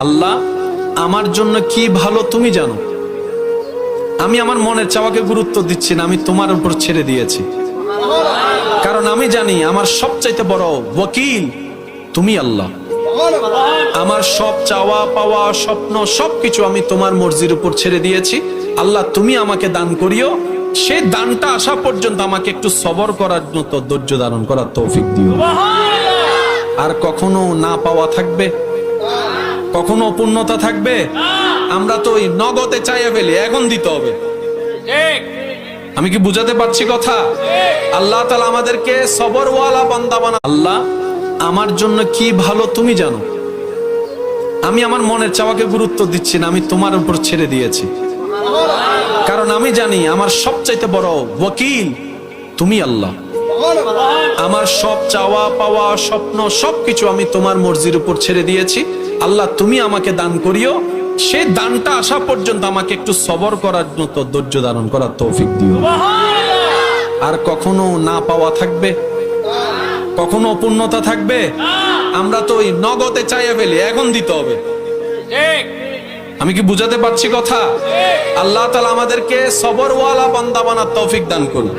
আল্লাহ আমার জন্য কি ভালো তুমি জানো। আমি আমার মনের চাওয়াকে গুরুত্ব দিচ্ছি না, আমি তোমার উপর ছেড়ে দিয়েছি। কারণ আমি জানি আমার সবচাইতে বড় ওয়াকিল তুমি আল্লাহ। আমার সব চাওয়া পাওয়া স্বপ্ন সবকিছু আমি তোমার মর্জির উপর ছেড়ে দিয়েছি। আল্লাহ তুমি আমাকে দান করিও, সেই দানটা আসা পর্যন্ত আমাকে একটু সবর করার মতো ধৈর্য ধারণ করার তৌফিক দিও। আর কখনো না পাওয়া থাকবে, কখনো অপূর্ণতা থাকবে, আমরা তো ওই নগদে চাইয়া ফেলি, এখন দিতে হবে। আমি কি বুঝাতে পারছি কথা? আল্লাহ তাআলা আমাদেরকে সবরওয়ালা বান্দা বানা। আল্লাহ আমার জন্য কি ভালো তুমি জানো। আমি আমার মনের চাওয়াকে গুরুত্ব দিচ্ছি না, আমি তোমার উপর ছেড়ে দিয়েছি। কারণ আমি জানি আমার সবচাইতে বড় ওয়াকিল তুমি আল্লাহ। আমার সব চাওয়া পাওয়া স্বপ্ন সবকিছু আমি তোমার মর্জির উপর ছেড়ে দিয়েছি। আল্লাহ তুমি আমাকে দান করিও, সেই দানটা আসা পর্যন্ত আমাকে একটু সবর করার মতো ধৈর্য ধারণ করার তৌফিক দিও। আর কখনো না পাওয়া থাকবে, কখনো অপূর্ণতা থাকবে, আমরা তো ওই নগদে চাইয়া ফেলি, এখন দিতে হবে। আমি কি বুঝাতে পারছি কথা? আল্লাহ তাআলা আমাদেরকে সবরওয়ালা বান্দা বানার তৌফিক দান করুন।